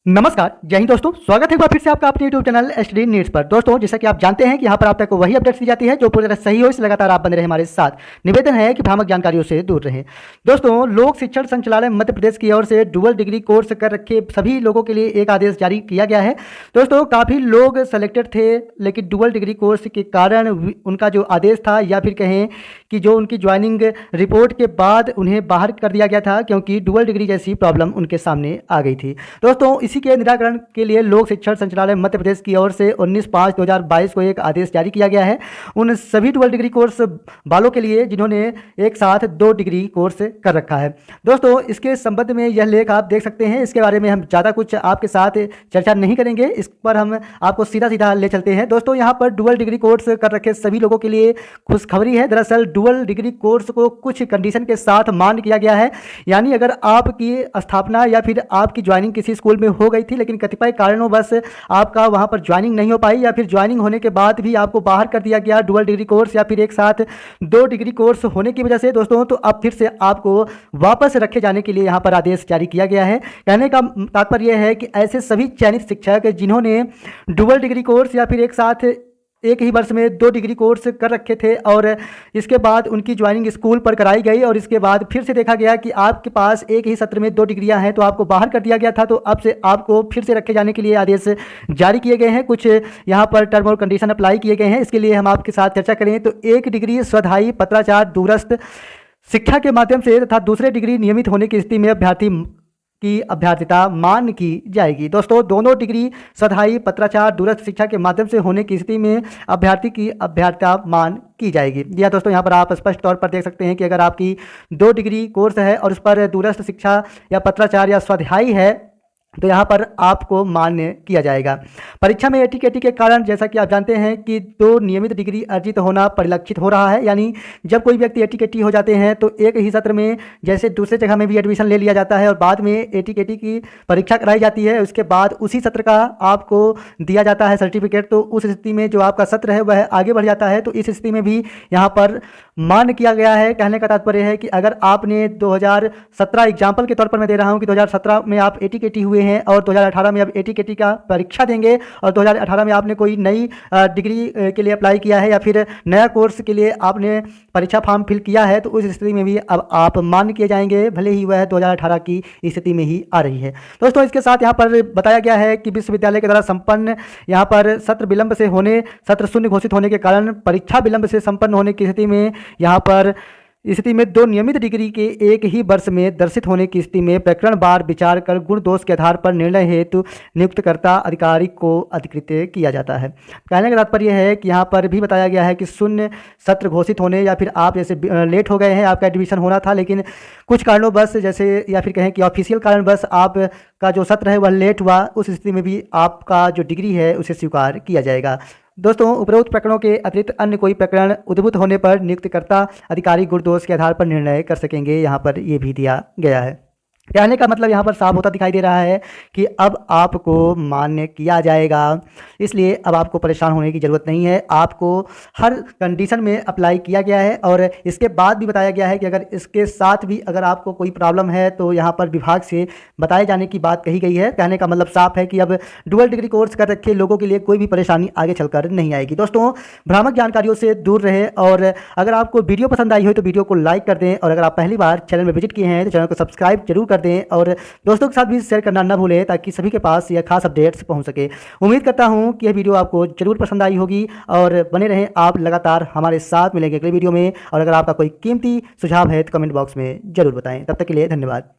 नमस्कार, जय हिंद दोस्तों। स्वागत है एक बार फिर से आपका अपने यूट्यूब चैनल एसडी नीड्स पर। दोस्तों, जैसा कि आप जानते हैं कि यहाँ पर आप तक वही अपडेट्स दी जाती है जो पूरी तरह सही हो, इसलिए लगातार आप बने रहे हमारे साथ। निवेदन है कि भ्रामक जानकारियों से दूर रहें। दोस्तों, लोक शिक्षण संचालय मध्य प्रदेश की ओर से डुअल डिग्री कोर्स कर रखे सभी लोगों के लिए एक आदेश जारी किया गया है। दोस्तों, काफ़ी लोग सेलेक्टेड थे, लेकिन डुअल डिग्री कोर्स के कारण उनका जो आदेश था, या फिर कहें कि जो उनकी ज्वाइनिंग रिपोर्ट के बाद उन्हें बाहर कर दिया गया था, क्योंकि डुअल डिग्री जैसी प्रॉब्लम उनके सामने आ गई थी। दोस्तों, इसी के निराकरण के लिए लोक शिक्षण संचालय मध्य प्रदेश की ओर से 19/5/2022 को एक आदेश जारी किया गया है उन सभी डुअल डिग्री कोर्स वालों के लिए जिन्होंने एक साथ 2 डिग्री कोर्स कर रखा है। दोस्तों, इसके संबंध में यह लेख आप देख सकते हैं। इसके बारे में हम ज़्यादा कुछ आपके साथ चर्चा नहीं करेंगे, इस पर हम आपको सीधा सीधा ले चलते हैं। दोस्तों, यहाँ पर डुअल डिग्री कोर्स कर रखे सभी लोगों के लिए खुशखबरी है। दरअसल डुअल डिग्री कोर्स को कुछ कंडीशन के साथ मान्य किया गया है। यानी अगर आपकी स्थापना या फिर आपकी ज्वाइनिंग किसी स्कूल में हो गई थी, लेकिन कतिपय कारणों बस आपका वहां पर ज्वाइनिंग नहीं हो पाई, या फिर ज्वाइनिंग होने के बाद भी आपको बाहर कर दिया गया डुअल डिग्री कोर्स या फिर एक साथ 2 डिग्री कोर्स होने की वजह से, दोस्तों, तो अब फिर से आपको वापस रखे जाने के लिए यहाँ पर आदेश जारी किया गया है। कहने का तात्पर्य यह है कि ऐसे सभी चयनित शिक्षक जिन्होंने डुअल डिग्री कोर्स या फिर एक साथ एक ही वर्ष में 2 डिग्री कोर्स कर रखे थे और इसके बाद उनकी ज्वाइनिंग स्कूल पर कराई गई और इसके बाद फिर से देखा गया कि आपके पास एक ही सत्र में 2 डिग्रियां हैं, तो आपको बाहर कर दिया गया था। तो अब से आपको फिर से रखे जाने के लिए आदेश जारी किए गए हैं। कुछ यहाँ पर टर्म और कंडीशन अप्लाई किए गए हैं। इसके लिए हम आपके साथ चर्चा करें तो 1 डिग्री स्वधायी पत्राचार दूरस्थ शिक्षा के माध्यम से तथा दूसरे डिग्री नियमित होने की स्थिति में अभ्यर्थी की अभ्यर्थिता मान्य की जाएगी। दोस्तों, दोनों डिग्री स्वधायी पत्राचार दूरस्थ शिक्षा के माध्यम से होने की स्थिति में अभ्यर्थी की अभ्यर्थिता मान्य की जाएगी। या दोस्तों, यहाँ पर आप स्पष्ट तौर पर देख सकते हैं कि अगर आपकी 2 डिग्री कोर्स है और उस पर दूरस्थ शिक्षा या पत्राचार या स्वाध्यायी है, तो यहाँ पर आपको मान्य किया जाएगा। परीक्षा में एटीकेटी के कारण जैसा कि आप जानते हैं कि 2 नियमित डिग्री अर्जित होना परिलक्षित हो रहा है। यानी जब कोई व्यक्ति एटीकेटी हो जाते हैं तो एक ही सत्र में जैसे दूसरे जगह में भी एडमिशन ले लिया जाता है और बाद में एटीकेटी की परीक्षा कराई जाती है, उसके बाद उसी सत्र का आपको दिया जाता है सर्टिफिकेट। तो उस स्थिति में जो आपका सत्र है वह आगे बढ़ जाता है। तो इस स्थिति में भी यहाँ पर मान्य किया गया है। कहने का तात्पर्य है कि अगर आपने 2017 एग्जाम्पल के तौर पर मैं दे रहा हूँ कि 2017 में आप एटीकेटी हुए हैं और 2018 में आप एटीकेटी का परीक्षा देंगे और 2018 में आपने कोई नई डिग्री के लिए अप्लाई किया है या फिर नया कोर्स के लिए आपने परीक्षा फॉर्म फिल किया है, तो उस स्थिति में भी अब आप मान्य किए जाएंगे, भले ही वह 2018 की स्थिति में ही आ रही है। दोस्तों, इसके साथ यहाँ पर बताया गया है कि विश्वविद्यालय के द्वारा संपन्न यहाँ पर सत्र विलंब से होने, सत्र शून्य घोषित होने के कारण परीक्षा विलंब से संपन्न होने की स्थिति में यहाँ पर स्थिति में 2 नियमित डिग्री के एक ही वर्ष में दर्शित होने की स्थिति में प्रकरण बार विचार कर गुण दोष के आधार पर निर्णय हेतु नियुक्तकर्ता अधिकारी को अधिकृत किया जाता है। कहने का तात्पर्य है कि यहाँ पर भी बताया गया है कि शून्य सत्र घोषित होने या फिर आप जैसे लेट हो गए हैं, आपका एडमिशन होना था लेकिन कुछ कारणों बस जैसे या फिर कहें कि ऑफिशियल कारण बस आपका जो सत्र है वह लेट हुआ, उस स्थिति में भी आपका जो डिग्री है उसे स्वीकार किया जाएगा। दोस्तों, उपरोक्त प्रकरणों के अतिरिक्त अन्य कोई प्रकरण उद्भूत होने पर नियुक्तकर्ता अधिकारी गुण दोष के आधार पर निर्णय कर सकेंगे, यहाँ पर ये भी दिया गया है। कहने का मतलब यहाँ पर साफ होता दिखाई दे रहा है कि अब आपको मान्य किया जाएगा, इसलिए अब आपको परेशान होने की ज़रूरत नहीं है। आपको हर कंडीशन में अप्लाई किया गया है और इसके बाद भी बताया गया है कि अगर इसके साथ भी अगर आपको कोई प्रॉब्लम है तो यहाँ पर विभाग से बताए जाने की बात कही गई है। कहने का मतलब साफ है कि अब डुअल डिग्री कोर्स कर रखे लोगों के लिए कोई भी परेशानी आगे चलकर नहीं आएगी। दोस्तों, भ्रामक जानकारियों से दूर रहे और अगर आपको वीडियो पसंद आई हो तो वीडियो को लाइक कर दें और अगर आप पहली बार चैनल में विजिट किए हैं तो चैनल को सब्सक्राइब जरूर कर दें और दोस्तों के साथ भी शेयर करना ना भूलें ताकि सभी के पास यह खास अपडेट्स पहुंच सके। उम्मीद करता हूं कि यह वीडियो आपको जरूर पसंद आई होगी और बने रहें आप लगातार हमारे साथ। मिलेंगे अगले वीडियो में और अगर आपका कोई कीमती सुझाव है तो कमेंट बॉक्स में जरूर बताएं। तब तक के लिए धन्यवाद।